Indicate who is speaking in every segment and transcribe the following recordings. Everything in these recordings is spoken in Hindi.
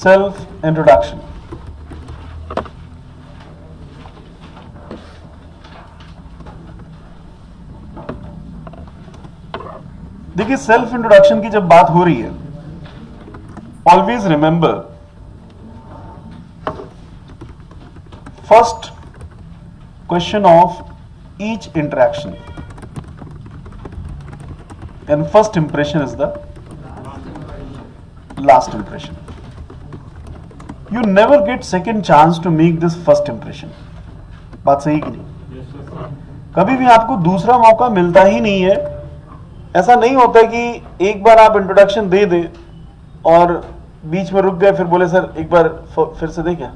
Speaker 1: Self introduction. देखिए, सेल्फ इंट्रोडक्शन की जब बात हो रही है, always remember first question of each interaction and first impression is the last impression. You never get second chance to make this first impression। बात सही कि नहीं? कभी भी आपको दूसरा मौका मिलता ही नहीं है। ऐसा नहीं होता है कि एक बार आप इंट्रोडक्शन दे दें और बीच में रुक गए, फिर बोले सर एक बार फिर से दें क्या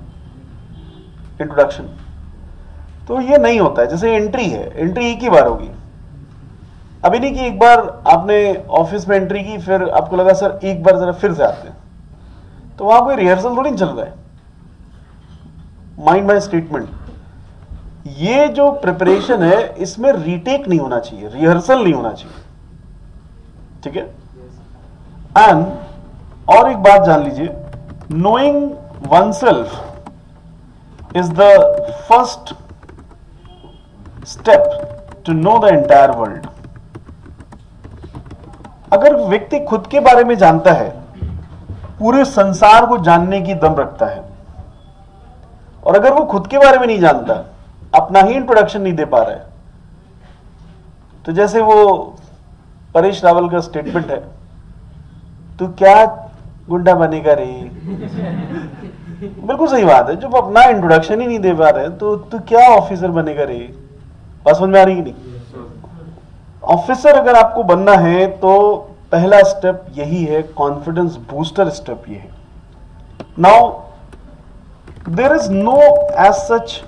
Speaker 1: इंट्रोडक्शन। तो ये नहीं होता है। जैसे एंट्री है, एंट्री एक ही बार होगी। अभी नहीं कि एक बार आपने ऑफिस में एंट्री की, फिर आपको लगा सर एक बार जरा फिर से आते हैं, तो वहां कोई रिहर्सल थोड़ी चल रहा है। माइंड बाय स्टेटमेंट, ये जो प्रिपरेशन है इसमें रीटेक नहीं होना चाहिए, रिहर्सल नहीं होना चाहिए, ठीक है। एंड और एक बात जान लीजिए, knowing oneself is the first step to know the entire world. अगर व्यक्ति खुद के बारे में जानता है, पूरे संसार को जानने की दम रखता है। और अगर वो खुद के बारे में नहीं जानता, अपना ही इंट्रोडक्शन नहीं दे पा रहा है, तो जैसे वो परेश रावल का स्टेटमेंट है, तू क्या गुंडा बनेगा रे। बिल्कुल सही बात है। जब अपना इंट्रोडक्शन ही नहीं दे पा रहे तो तू क्या ऑफिसर बनेगा रे। बात समझ में आ रही कि नहीं? ऑफिसर अगर आपको बनना है तो पहला स्टेप यही है, कॉन्फिडेंस बूस्टर स्टेप ये है। Now there is no as such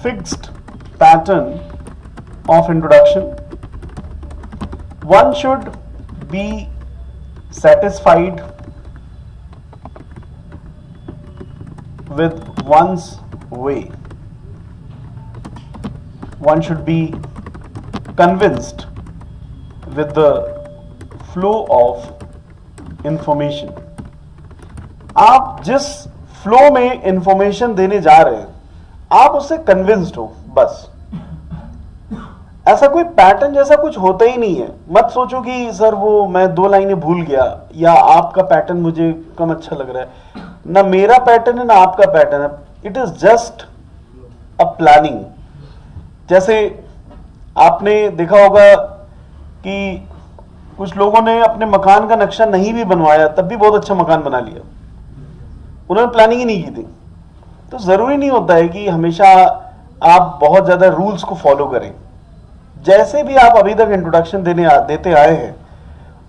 Speaker 1: fixed pattern of introduction. One should be satisfied with one's way. One should be convinced with the flow of information. आप जिस फ्लो में इंफॉर्मेशन देने जा रहे हैं, आप उससे कन्विंस्ड हो, बस। ऐसा कोई पैटर्न जैसा कुछ होता ही नहीं है। मत सोचो कि सर वो मैं 2 लाइनें भूल गया, या आपका पैटर्न मुझे कम अच्छा लग रहा है। ना मेरा पैटर्न है ना आपका पैटर्न है। It is just a planning. जैसे आपने देखा होगा कि कुछ लोगों ने अपने मकान का नक्शा नहीं भी बनवाया, तब भी बहुत अच्छा मकान बना लिया। उन्होंने प्लानिंग ही नहीं की थी। तो जरूरी नहीं होता है कि हमेशा आप बहुत ज्यादा रूल्स को फॉलो करें। जैसे भी आप अभी तक इंट्रोडक्शन देते आए हैं,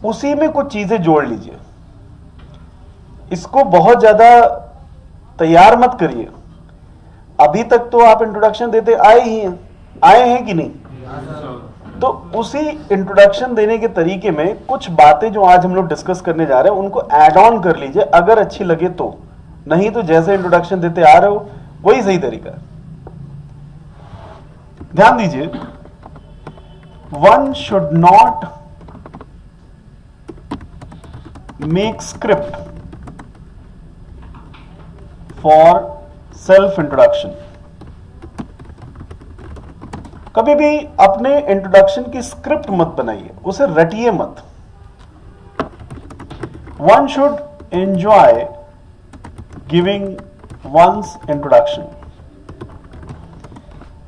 Speaker 1: उसी में कुछ चीजें जोड़ लीजिए। इसको बहुत ज्यादा तैयार मत करिए। अभी तक तो आप इंट्रोडक्शन देते आए हैं कि नहीं? तो उसी इंट्रोडक्शन देने के तरीके में कुछ बातें जो आज हम लोग डिस्कस करने जा रहे हैं, उनको ऐड ऑन कर लीजिए, अगर अच्छी लगे तो। नहीं तो जैसे इंट्रोडक्शन देते आ रहे हो वही सही तरीका है। ध्यान दीजिए, one should not make script for self introduction। कभी भी अपने इंट्रोडक्शन की स्क्रिप्ट मत बनाइए, उसे रटिए मत। One should enjoy giving one's introduction।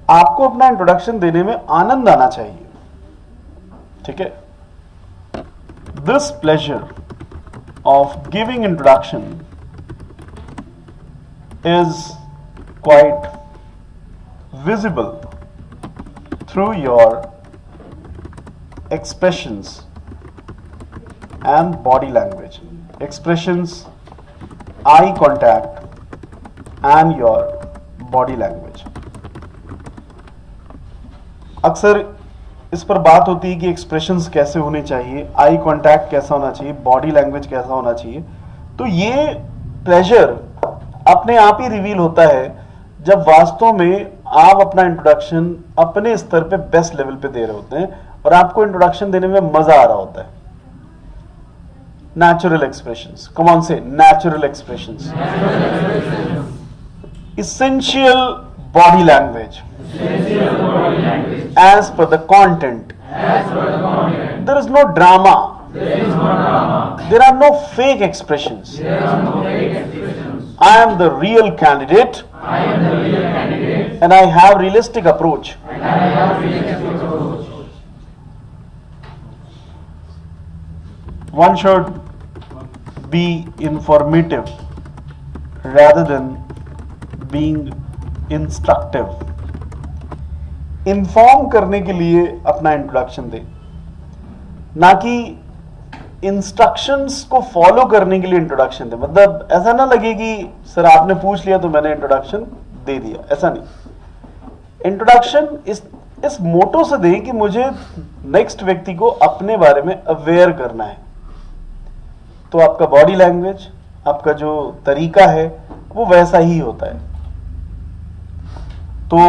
Speaker 1: आपको अपना इंट्रोडक्शन देने में आनंद आना चाहिए, ठीक है। This pleasure of giving introduction is quite visible through your expressions and body language. Expressions, eye contact and your body language. अक्सर इस पर बात होती है कि एक्सप्रेशंस कैसे होने चाहिए, आई कांटेक्ट कैसा होना चाहिए, बॉडी लैंग्वेज कैसा होना चाहिए। तो ये प्लेजर अपने आप ही रिवील होता है जब वास्तव में आप अपना इंट्रोडक्शन अपने स्तर पे बेस्ट लेवल पे दे रहे होते हैं और आपको इंट्रोडक्शन देने में मजा आ रहा होता है। Natural expressions. Come on, say natural expressions. Essential body language. As per the content. There is no drama. There are no fake expressions. I am the real candidate. And I have realistic approach. One should be informative rather than being instructive. Inform करने के लिए अपना इंट्रोडक्शन दे, ना कि इंस्ट्रक्शंस को फॉलो करने के लिए इंट्रोडक्शन दे. मतलब ऐसा ना लगे कि सर आपने पूछ लिया तो मैंने इंट्रोडक्शन दे दिया, ऐसा नहीं. इंट्रोडक्शन इस मोटो से दें कि मुझे नेक्स्ट व्यक्ति को अपने बारे में अवेयर करना है. तो आपका बॉडी लैंग्वेज, आपका जो तरीका है वो वैसा ही होता है. तो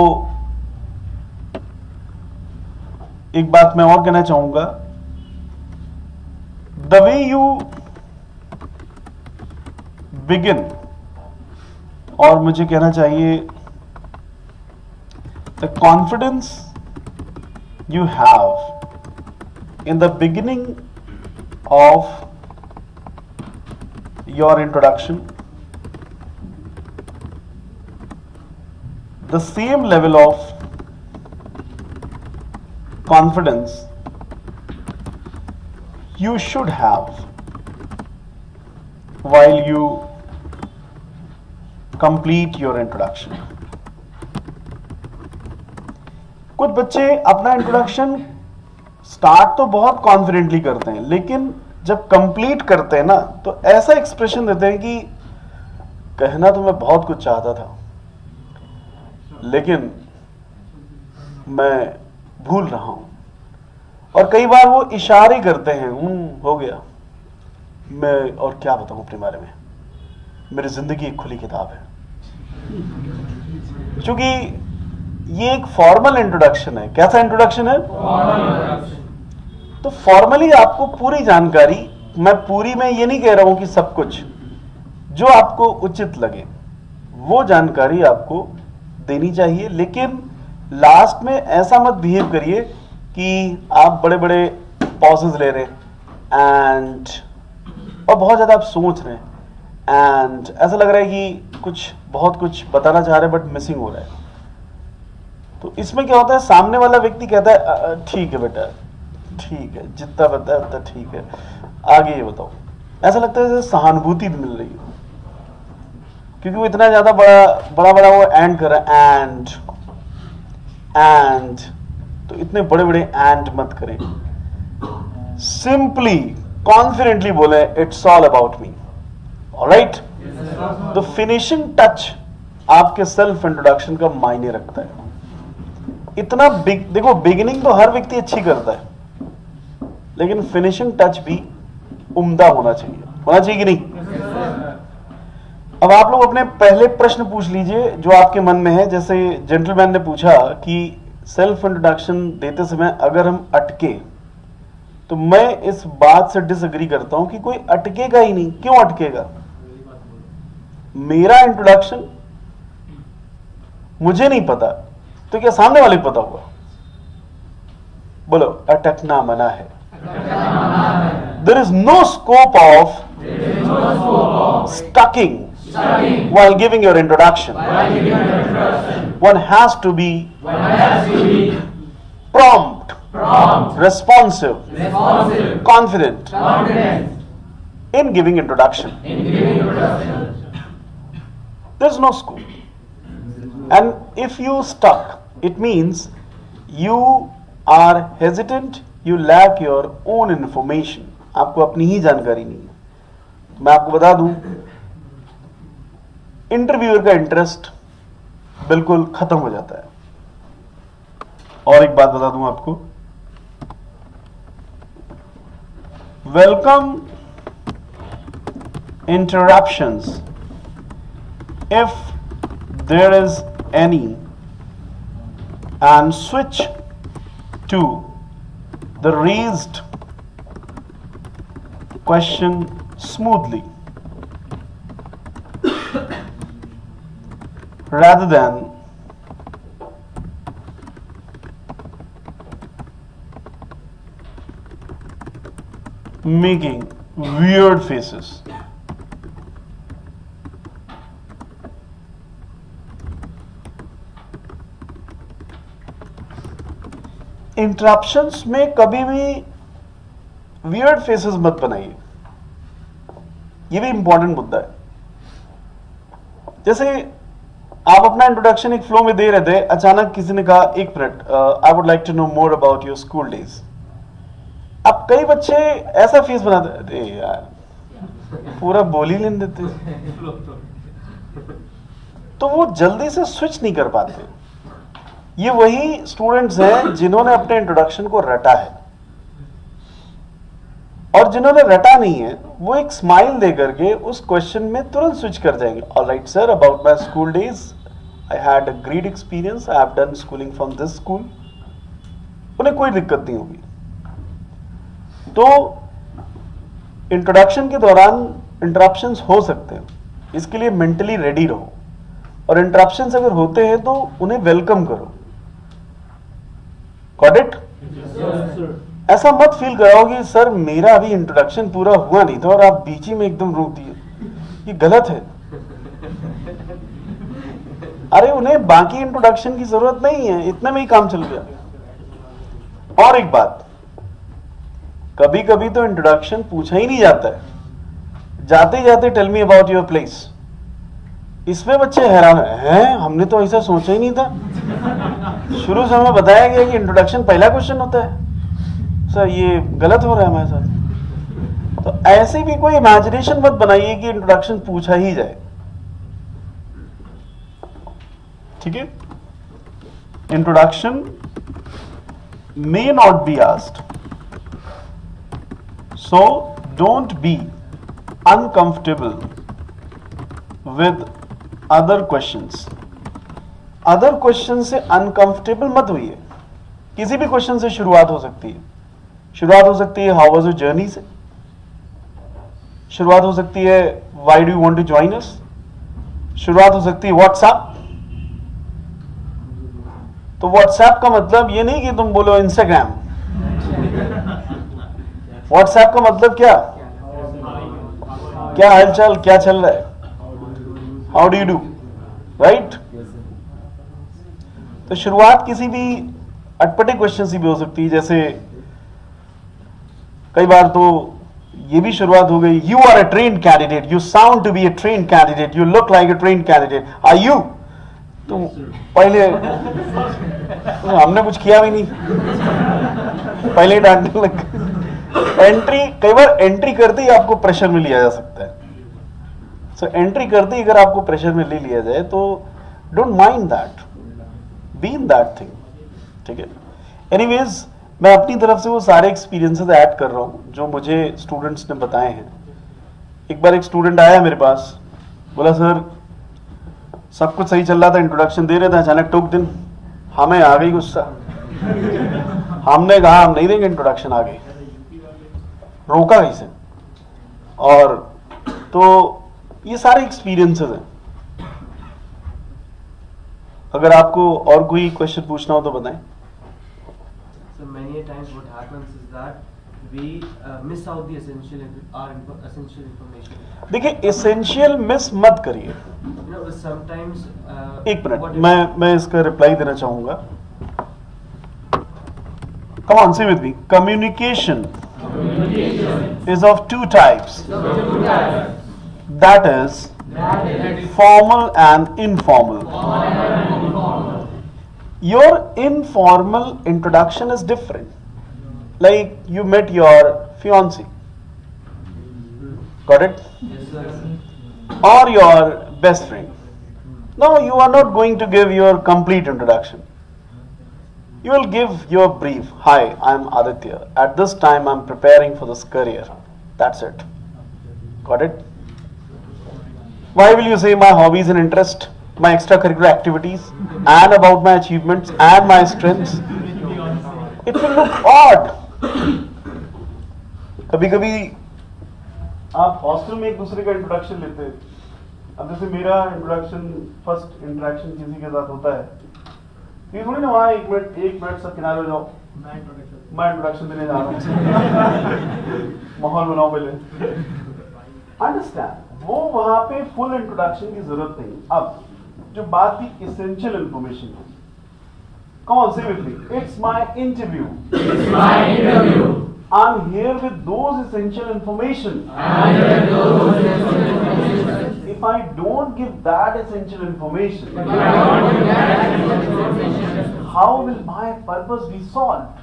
Speaker 1: एक बात मैं और कहना चाहूंगा, द वे यू बिगिन, और मुझे कहना चाहिए the confidence you have in the beginning of your introduction, the same level of confidence you should have while you complete your introduction. कुछ बच्चे अपना इंट्रोडक्शन स्टार्ट तो बहुत कॉन्फिडेंटली करते हैं, लेकिन जब कंप्लीट करते हैं ना तो ऐसा एक्सप्रेशन देते हैं कि कहना तो मैं बहुत कुछ चाहता था लेकिन मैं भूल रहा हूं. और कई बार वो इशारे करते हैं, हो गया, मैं और क्या बताऊं अपने बारे में, मेरी जिंदगी एक खुली किताब है. क्योंकि ये एक फॉर्मल इंट्रोडक्शन है. कैसा इंट्रोडक्शन है? तो फॉर्मली आपको पूरी जानकारी, मैं पूरी में ये नहीं कह रहा हूं कि सब कुछ, जो आपको उचित लगे वो जानकारी आपको देनी चाहिए. लेकिन लास्ट में ऐसा मत बिहेव करिए कि आप बड़े बड़े पॉजेस ले रहे एंड और बहुत ज्यादा आप सोच रहे हैं एंड ऐसा लग रहा है कि बहुत कुछ बताना चाह रहे हैं बट मिसिंग हो रहा है. तो इसमें क्या होता है, सामने वाला व्यक्ति कहता है ठीक है बेटा, ठीक है, जितना बताया उतना ठीक है, आगे ये बताओ. ऐसा लगता है जैसे सहानुभूति मिल रही हो, क्योंकि वो इतना ज्यादा बड़ा वो एंड कर रहा है. एंड तो इतने बड़े बड़े एंड मत करें. सिंपली कॉन्फिडेंटली बोले it's all about me. Alright, the finishing touch आपके सेल्फ इंट्रोडक्शन का मायने रखता है. इतना देखो, बिगिनिंग तो हर व्यक्ति अच्छी करता है, लेकिन फिनिशिंग टच भी उम्दा होना चाहिए कि नहीं? अब आप लोग अपने पहले प्रश्न पूछ लीजिए जो आपके मन में है. जैसे जेंटलमैन ने पूछा कि सेल्फ इंट्रोडक्शन देते समय अगर हम अटके, तो मैं इस बात से डिसएग्री करता हूं कि कोई अटकेगा ही नहीं. क्यों अटकेगा? मेरा इंट्रोडक्शन मुझे नहीं पता तो क्या सामने वाले को पता होगा? बोलो, अटकना मना है. There is no scope of stucking while giving your introduction. One has to be prompt, responsive, confident in giving introduction. There is no scope. And if you stuck, it means you are hesitant, you lack your own information. आपको अपनी ही जानकारी नहीं है. मैं आपको बता दूं, इंटरव्यूअर का इंटरेस्ट बिल्कुल खत्म हो जाता है. और एक बात बता दूं आपको, welcome interruptions if there is any and switch to the raised question smoothly rather than making weird faces. Interruptions में कभी भी वियर्ड फेसेस मत बनाइए, ये भी इंपॉर्टेंट मुद्दा है। जैसे आप अपना इंट्रोडक्शन एक फ्लो में दे रहे थे, अचानक किसी ने कहा एक minute, I would like to know more about your school days. अब कई बच्चे ऐसा फेस बनाते, अरे यार पूरा बोल ही लेने देते, तो वो जल्दी से स्विच नहीं कर पाते। ये वही स्टूडेंट्स हैं जिन्होंने अपने इंट्रोडक्शन को रटा है, और जिन्होंने रटा नहीं है वो एक स्माइल दे करके उस क्वेश्चन में तुरंत स्विच कर जाएंगे। Alright sir, about my school days, I had a great experience, I have done schooling from this school. उन्हें कोई दिक्कत नहीं होगी। तो इंट्रोडक्शन के दौरान इंटरप्शंस हो सकते हैं, इसके लिए मेंटली रेडी रहो, और इंटरप्शंस अगर होते हैं तो उन्हें वेलकम करो। Got it? ऐसा मत फील कराओ कि सर मेरा अभी इंट्रोडक्शन पूरा हुआ नहीं था और आप बीच ही में एकदम रोक दिए, ये गलत है। अरे उन्हें बाकी इंट्रोडक्शन की जरूरत नहीं है, इतने में ही काम चल गया। और एक बात, कभी कभी तो इंट्रोडक्शन पूछा ही नहीं जाता है, जाते जाते tell me about your place. इसमें बच्चे हैरान हैं, हमने तो ऐसा सोचा ही नहीं था। शुरू से हमें बताया गया कि इंट्रोडक्शन पहला क्वेश्चन होता है। सर ये गलत हो रहा है हमारे साथ। तो ऐसे भी कोई इमेजिनेशन मत बनाइए कि इंट्रोडक्शन पूछा ही जाए, ठीक है? Introduction may not be asked, so don't be uncomfortable with other questions. Other question से अनकंफर्टेबल मत होइए। किसी भी क्वेश्चन से शुरुआत हो सकती है। शुरुआत हो सकती है हाउ वाज योर जर्नी से, शुरुआत हो सकती है why do you want to join us, शुरुआत हो सकती है व्हाट्सएप। तो व्हाट्सएप का मतलब ये नहीं कि तुम बोलो इंस्टाग्राम। व्हाट्सएप का मतलब क्या क्या हालचाल, क्या चल रहा है, how do you do, right? तो शुरुआत किसी भी अटपटे क्वेश्चन से भी हो सकती है। जैसे कई बार तो ये भी शुरुआत हो गई, you are a trained candidate, you sound to be a trained candidate, you look like a trained candidate, are you? तो पहले तो हमने कुछ किया भी नहीं, पहले डांटने लग गए। एंट्री, कई बार एंट्री करते ही आपको प्रेशर में लिया जा सकता है। सो एंट्री करते ही अगर आपको प्रेशर में ले लिया जाए तो don't mind that, be in that thing, ठीक है? एनीवेज, मैं अपनी तरफ से वो सारे एक्सपीरियंसेस ऐड कर रहा हूं जो मुझे स्टूडेंट्स ने बताए हैं। एक बार एक स्टूडेंट आया मेरे पास, बोला सर सब कुछ सही चल रहा था, इंट्रोडक्शन दे रहे थे, अचानक टोक दिन हमें आ गई गुस्सा। हमने कहा हम नहीं देंगे इंट्रोडक्शन, आ गई, रोका कैसे? और तो ये सारे एक्सपीरियंसेस हैं। अगर आपको और कोई क्वेश्चन पूछना हो तो बताएं।
Speaker 2: So many a times what happens is that we miss out the essential information.
Speaker 1: देखिए, एसेंशियल मिस मत करिए।
Speaker 2: You know, sometimes
Speaker 1: एक मिनट, मैं इसका रिप्लाई देना चाहूंगा। Come on, say with me. Communication is of two types. That is formal and informal. Your informal introduction is different. Like you met your fiancé, got it?
Speaker 2: Yes, sir.
Speaker 1: Or your best friend. No, you are not going to give your complete introduction. You will give your brief. Hi, I am Aditya. At this time, I am preparing for this career. That's it. Got it? Why will you say my hobbies and interest, my extracurricular activities, and about my achievements and my strengths? It will look odd. कभी कभी आप हॉस्टल में एक दूसरे का इंट्रोडक्शन लेते हैं। अब जैसे मेरा इंट्रोडक्शन, फर्स्ट इंटरेक्शन किसी के साथ होता है, ये थोड़ी ना वहाँ एक मिनट सब किनारे हो जाओ, मैं इंट्रोडक्शन देने जा रहा हूँ, माहौल बनाओ पहले। अंडरस्टैंड, वो वहां पे फुल इंट्रोडक्शन की जरूरत नहीं। अब जो बात थी एसेंशियल इंफॉर्मेशन की, कौन से with me, it's my interview, I'm here with those essential information. If I don't give that essential information, how will my purpose be solved?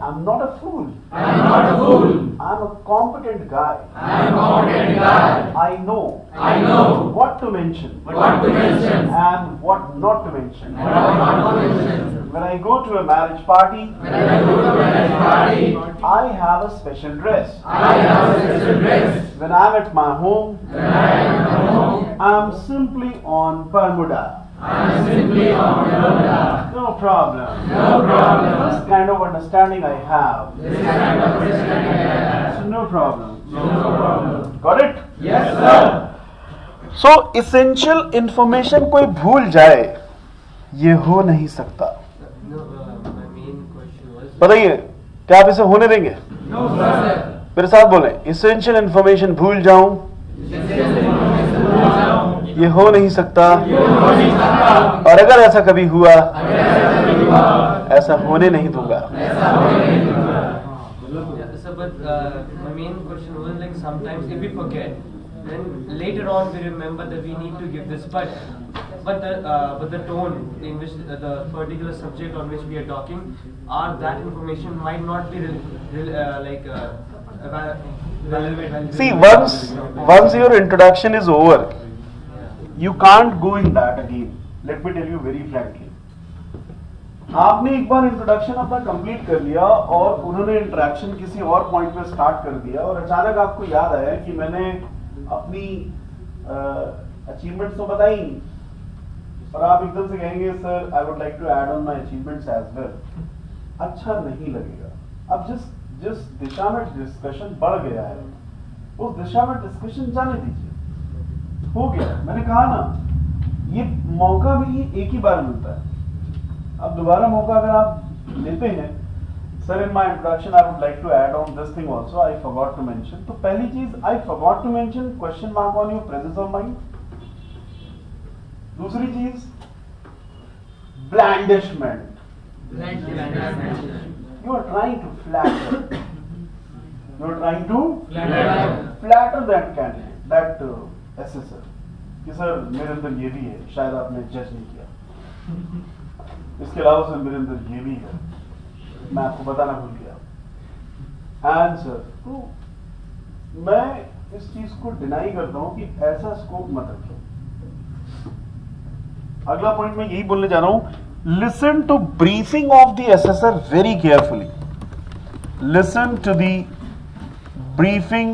Speaker 1: I'm not a fool. I'm a competent guy. I know what to mention and what not to mention. When I go to a marriage party, I have a special dress. When I'm at my home, I'm simply on Bermuda. No problem. This kind of understanding I have. So no problem. Got it?
Speaker 2: Yes, sir.
Speaker 1: So essential information कोई भूल जाए, ये हो नहीं सकता।
Speaker 2: No, my main question was.
Speaker 1: बताइए, क्या आप इसे होने देंगे?
Speaker 2: No, sir.
Speaker 1: मेरे साथ बोले, essential information भूल जाऊं, ये हो नहीं सकता, और अगर ऐसा कभी हुआ, ऐसा होने नहीं दूंगा।
Speaker 2: So, but my main question was like sometimes if we forget, then later on we remember that we need to give this, but the tone in which the particular subject on which we are talking, or that information might not be relevant.
Speaker 1: See, once your introduction is over, you can't go in that again. Let me tell you very frankly. आपने एक बार इंट्रोडक्शन अपना कंप्लीट कर लिया और उन्होंने इंटरेक्शन किसी और पॉइंट पे स्टार्ट कर दिया, और अचानक आपको याद आया कि मैंने अपनी अचीवमेंट्स तो बताई, और आप एकदम से कहेंगे sir I would like to add on my achievements as well. अच्छा नहीं लगेगा। अब जिस दिशा में डिस्कशन बढ़ गया है, उस दिशा में डिस्कशन जाने दीजिए। हो गया, मैंने कहा ना, ये मौका भी एक ही बार मिलता है। अब दोबारा मौका अगर आप लेते हैं, sir in my introduction I would like to add on this thing also, I forgot to mention, तो पहली चीज I forgot to mention, question mark on your presence of mind. दूसरी चीज blandishment, you are trying to flatter, that candidate, that assessor, कि सर मेरे अंदर ये भी है, शायद आपने जज नहीं किया, इसके अलावा सर मेरे अंदर ये भी है, मैं आपको बताना भूल गया। आंसर, तो मैं इस चीज को डिनाई करता हूं कि ऐसा स्कोप मत रखो। अगला पॉइंट मैं यही बोलने जा रहा हूं, listen to briefing of the assessor very carefully. Listen to the briefing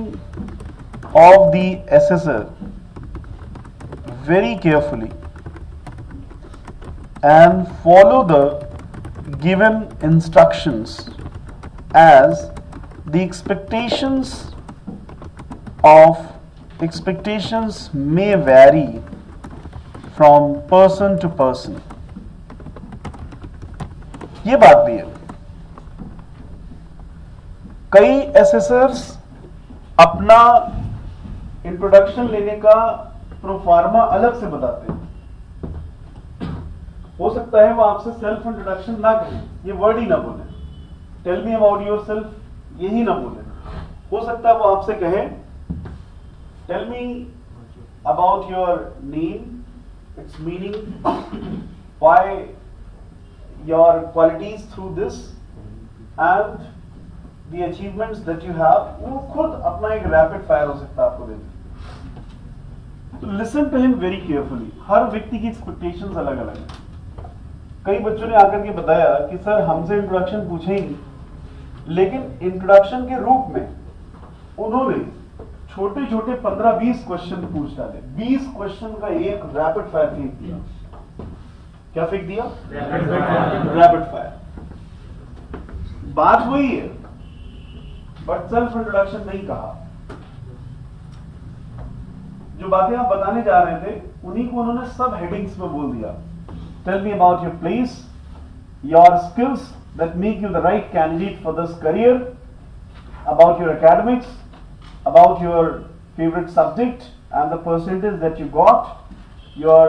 Speaker 1: of the assessor very carefully and follow the given instructions, as the expectations may vary from person to person. ये बात भी है, कई एसेसर्स अपना इंट्रोडक्शन लेने का प्रोफार्मा अलग से बताते हैं। हो सकता है वो आपसे सेल्फ इंट्रोडक्शन ना करें, ये वर्ड ही ना बोले, tell me about yourself, यही ना बोले। हो सकता है वो आपसे कहे tell me about your name, its meaning, why your qualities through this and the achievements that you have, वो खुद अपना एक रैपिड फायर हो सकता है आपको देते। तो listen to him very carefully. हर व्यक्ति की एक्सपेक्टेशंस अलग अलग है। कई बच्चों ने आकर के बताया कि सर हमसे इंट्रोडक्शन पूछेंगे, लेकिन इंट्रोडक्शन के रूप में उन्होंने छोटे छोटे 15-20 क्वेश्चन पूछ डाले, 20 क्वेश्चन का एक रैपिड फायर फेंक दिया। क्या फेंक दिया? Rapid fire. बात वही है, बट सेल्फ इंट्रोडक्शन नहीं कहा। जो बातें आप बताने जा रहे थे उन्हीं को उन्होंने सब हेडिंग्स में बोल दिया। Tell me about your place, your skills that make you the right candidate for this career, about your academics, about your favourite subject and the percentage that you got, your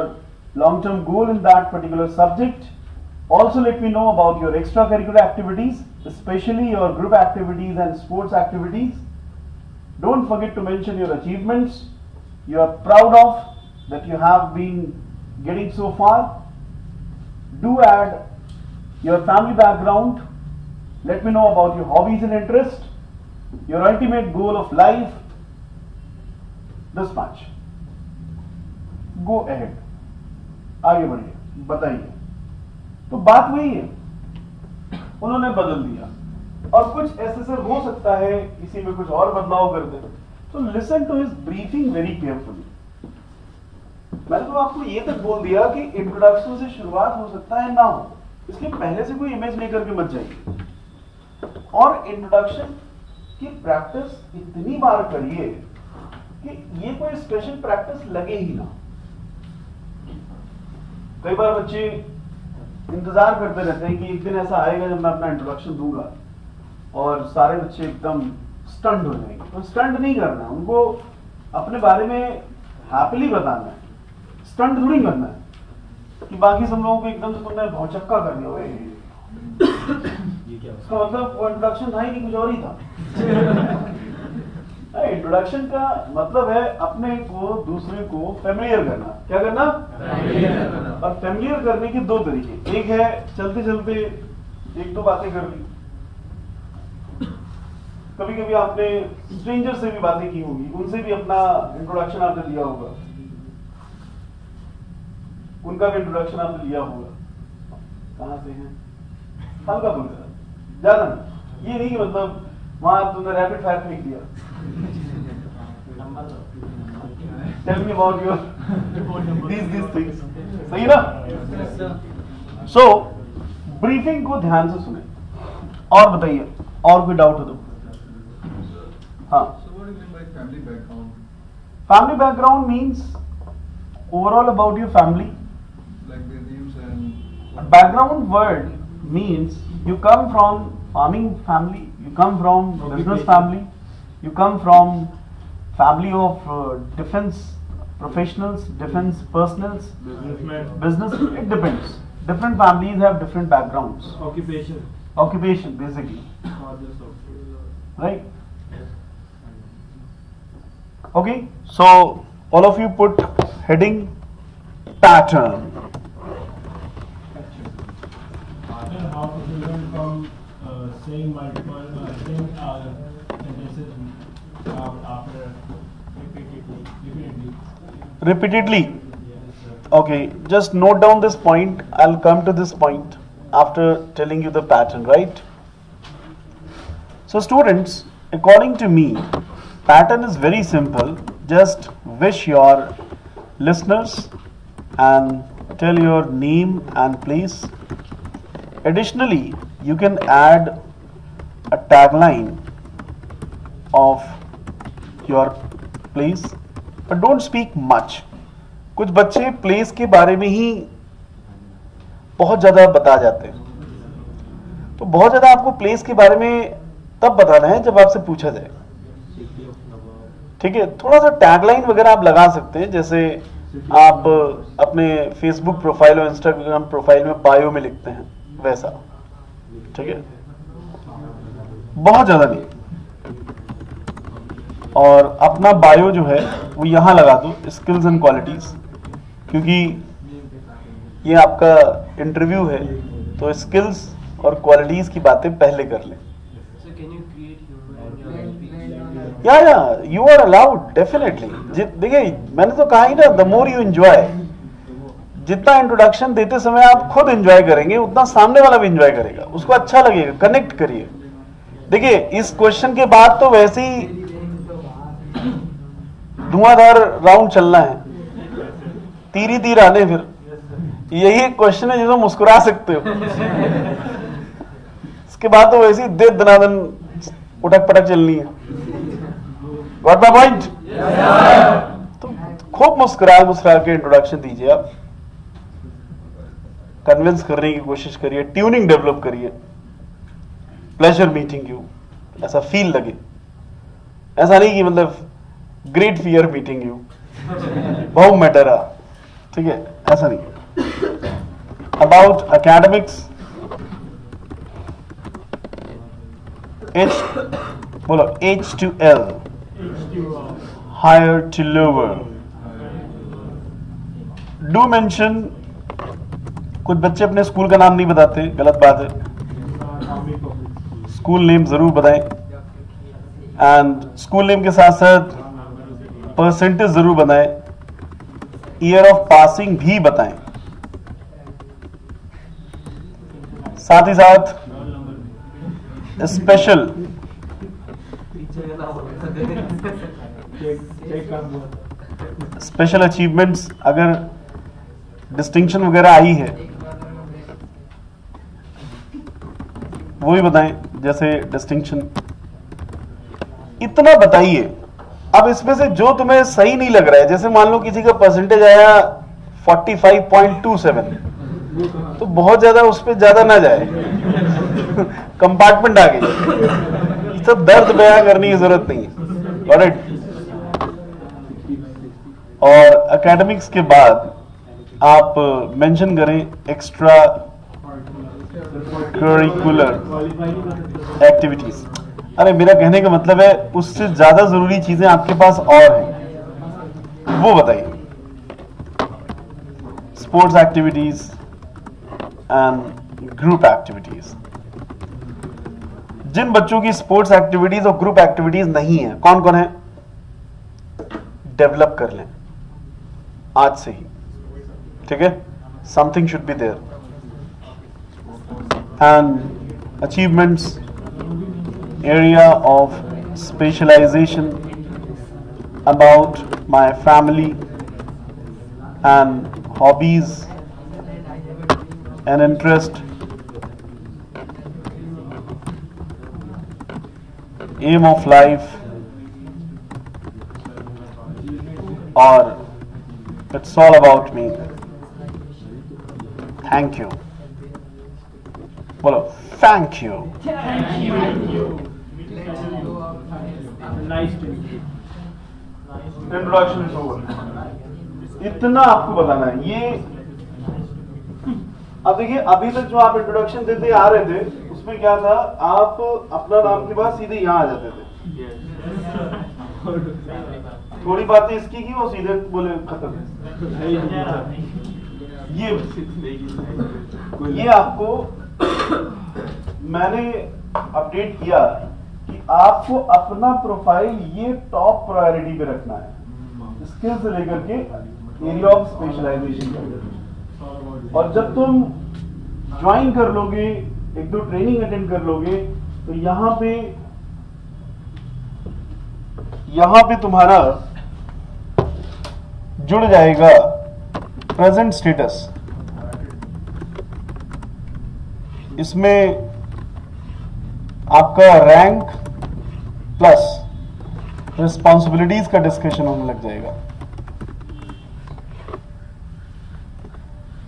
Speaker 1: long-term goal in that particular subject. Also let me know about your extracurricular activities, especially your group activities and sports activities. Don't forget to mention your achievements you are proud of that you have been getting so far. Do add your family background. Let me know about your hobbies and interests, your ultimate goal of life. This much. Go ahead. आगे बढ़िए, बताइए। तो बात वही है, उन्होंने बदल दिया और कुछ ऐसे से हो सकता है इसी में कुछ और बदलाव कर दे। तो listen to his briefing very carefully. मैंने तो आपको ये तक बोल दिया कि इंट्रोडक्शन से शुरुआत हो सकता है ना हो, इसलिए पहले से कोई इमेज लेकर के मत जाइए। और इंट्रोडक्शन की प्रैक्टिस इतनी बार करिए कि ये कोई स्पेशल प्रैक्टिस लगे ही ना। कई बार बच्चे इंतजार करते रहते हैं कि एक दिन ऐसा आएगा जब मैं अपना इंट्रोडक्शन दूंगा और सारे बच्चे एकदम स्टंड हो जाएंगे। तो स्टंड नहीं करना है, उनको अपने बारे में हैप्पीली बताना है, स्टंट थोड़ी करना है कि बाकी सब लोगों को एकदम से तुमने भौचक्का कर दिया। इसका मतलब वो इंट्रोडक्शन था ही नहीं, कुछ और ही था। इंट्रोडक्शन का मतलब है अपने को दूसरे को फेमिलियर करना। क्या करना? और फेमिलियर करने के दो तरीके, एक है चलते चलते एक दो बातें कर ली, कभी कभी आपने स्ट्रेंजर से भी बातें की होगी, उनसे भी अपना इंट्रोडक्शन आपने दिया होगा, उनका भी इंट्रोडक्शन आपने लिया होगा। कहां से हैं? हल्का फुल्का, ज्यादा नहीं। ये नहीं कि मतलब वहां तुमने रैपिड फायर फेंक दिया। Tell me about your these things. सही ना? So ब्रीफिंग को ध्यान से सुने और बताइए, और कोई डाउट हो तो। हाँ,
Speaker 3: So what do you mean by family background?
Speaker 1: family background means overall about your family.
Speaker 3: Like their names and
Speaker 1: Background word means you come from farming family, you come from business family, you come from family of defense professionals, defense personals, business. It depends. Different families have different backgrounds. Occupation basically, right? Okay, so all of you put heading pattern.
Speaker 4: How to prevent from saying multiple sentences after
Speaker 1: Repeatedly. Okay, just note down this point. I'll come to this point after telling you the pattern, right? So students, according to me, pattern is very simple. Just wish your listeners and tell your name and place. Additionally, you can add a tagline of your place, but don't speak much. कुछ बच्चे प्लेस के बारे में ही बहुत ज्यादा बता जाते हैं, तो बहुत ज्यादा आपको प्लेस के बारे में तब बताना है जब आपसे पूछा जाए। ठीक है, थोड़ा सा टैगलाइन वगैरह आप लगा सकते हैं, जैसे आप अपने फेसबुक प्रोफाइल और इंस्टाग्राम प्रोफाइल में बायो में लिखते हैं वैसा। ठीक है, बहुत ज्यादा नहीं। और अपना बायो जो है वो यहां लगा दो, स्किल्स एंड क्वालिटीज, क्योंकि ये आपका इंटरव्यू है, तो स्किल्स और क्वालिटीज की बातें पहले कर लें।
Speaker 2: So can you create humor in your speech?
Speaker 1: या यू आर अलाउड डेफिनेटली। देखिए मैंने तो कहा ही ना, द मोर यू एंजॉय, जितना इंट्रोडक्शन देते समय आप खुद एंजॉय करेंगे उतना सामने वाला भी एंजॉय करेगा, उसको अच्छा लगेगा। कनेक्ट करिए। देखिए इस क्वेश्चन के बाद तो वैसे ही धुआंधार राउंड चलना है, तीर ही तीर आने, फिर यही एक क्वेश्चन है जिसमें मुस्कुरा सकते हो। इसके बाद तो वैसे ही दे दनादन उठक पटक चलनी है। Got my point? तो खूब मुस्कुरा मुस्कुरा के इंट्रोडक्शन दीजिए, आप कन्विंस करने की कोशिश करिए, ट्यूनिंग डेवलप करिए। प्लेजर मीटिंग यू, ऐसा फील लगे, ऐसा नहीं कि मतलब ग्रेट फियर मीटिंग यू, बहुत मैं डरा, ठीक है, ऐसा नहीं। अबाउट एकेडमिक्स, बोलो H to L, higher to lower. Do mention, कुछ बच्चे अपने स्कूल का नाम नहीं बताते, गलत बात है, स्कूल नेम जरूर बताएं, एंड स्कूल नेम के साथ साथ परसेंटेज जरूर बताएं, ईयर ऑफ पासिंग भी बताएं, साथ ही साथ स्पेशल स्पेशल अचीवमेंट्स, अगर डिस्टिंक्शन वगैरह आई है वो भी बताएं, जैसे डिस्टिंक्शन। इतना बताइए। अब इसमें से जो तुम्हें सही नहीं लग रहा है, जैसे मान लो किसी का परसेंटेज आया 45.27, तो बहुत ज्यादा उस पर ज्यादा ना जाए, कंपार्टमेंट आ गई, सब दर्द बयां करने की जरूरत नहीं है। ऑलराइट। और एकेडमिक्स के बाद आप मेंशन करें एक्स्ट्रा करिकुलर एक्टिविटीज। अरे मेरा कहने का मतलब है उससे ज्यादा जरूरी चीजें आपके पास और हैं, वो बताइए। Sports activities and group activities. जिन बच्चों की स्पोर्ट्स एक्टिविटीज और ग्रुप एक्टिविटीज नहीं है, कौन कौन है, डेवलप कर लें आज से ही, ठीक है। Something should be there. And achievements, area of specialization about my family and hobbies and interest, aim of life, or it's all about me. Thank you. Bolo, thank you.
Speaker 4: Nice to meet you.
Speaker 1: Introduction is over. इतना आपको बताना है। ये अब देखिए, अभी तक जो आप इंट्रोडक्शन देते आ रहे थे उसमें क्या था, आप अपना नाम के बाद सीधे यहाँ आ जाते थे। थोड़ी बातें इसकी की और सीधे बोले खत्म। ये आपको मैंने अपडेट किया कि आपको अपना प्रोफाइल ये टॉप प्रायोरिटी पे रखना है, स्किल से लेकर के एरिया ऑफ स्पेशलाइजेशन तक। और जब तुम ज्वाइन कर लोगे, एक दो ट्रेनिंग अटेंड कर लोगे, तो यहां पे तुम्हारा जुड़ जाएगा प्रेजेंट स्टेटस। इसमें आपका रैंक प्लस रिस्पॉन्सिबिलिटीज का डिस्कशन होने लग जाएगा।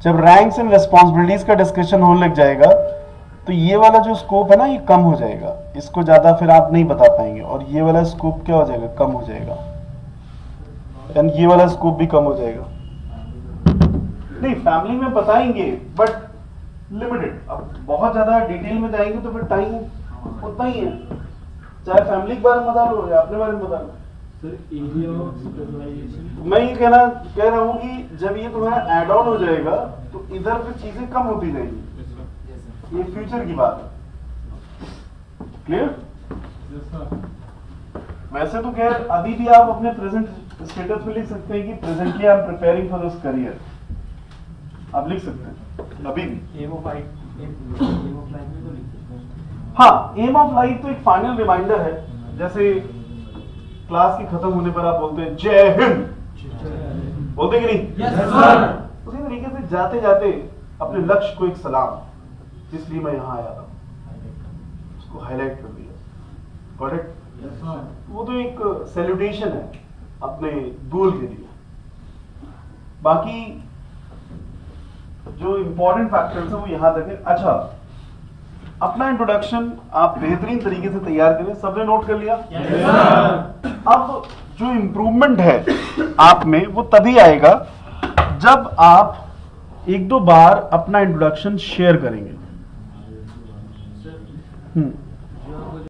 Speaker 1: जब रैंक्स एंड रिस्पॉन्सिबिलिटीज का डिस्कशन होने लग जाएगा तो ये वाला जो स्कोप है ना, ये कम हो जाएगा, इसको ज्यादा फिर आप नहीं बता पाएंगे, और ये वाला स्कोप क्या हो जाएगा, कम हो जाएगा, एंड ये वाला स्कोप भी कम हो जाएगा। नहीं, फैमिली में बताएंगे बट लिमिटेड। अब बहुत ज्यादा डिटेल में जाएंगे तो फिर टाइम उतना ही है, चाहे फैमिली के बारे में बता लो या अपने बारे में बता लो। मैं ये कह रहा हूँ कि जब ये तुम्हारा एड ऑन हो जाएगा तो इधर पे चीजें कम होती जाएंगी। ये फ्यूचर की बात है। क्लियर? वैसे तो खैर अभी भी आप अपने प्रेजेंट स्टेटस में लिख सकते हैं कि presently I am preparing for this career, आप लिख सकते हैं अभी भी। हाँ, एम ऑफ लाइफ तो एक फाइनल रिमाइंडर है। जैसे क्लास की खत्म होने पर आप बोलते हैं जय हिंद, बोलते कि नहीं? yes, उसी तरीके से जाते जाते अपने लक्ष्य को एक सलाम, जिसलिए मैं यहां आया था, उसको हाईलाइट कर दिया। करेक्ट?
Speaker 4: Yes, sir.
Speaker 1: वो तो एक सैल्यूटेशन है अपने गोल के लिए। बाकी जो इंपॉर्टेंट फैक्टर्स है वो यहां तक है। अच्छा, अपना इंट्रोडक्शन आप बेहतरीन तरीके से तैयार करें, सबने नोट कर लिया?
Speaker 4: Yes, sir.
Speaker 1: अब जो इम्प्रूवमेंट है आप में वो तभी आएगा जब आप एक दो बार अपना इंट्रोडक्शन शेयर करेंगे।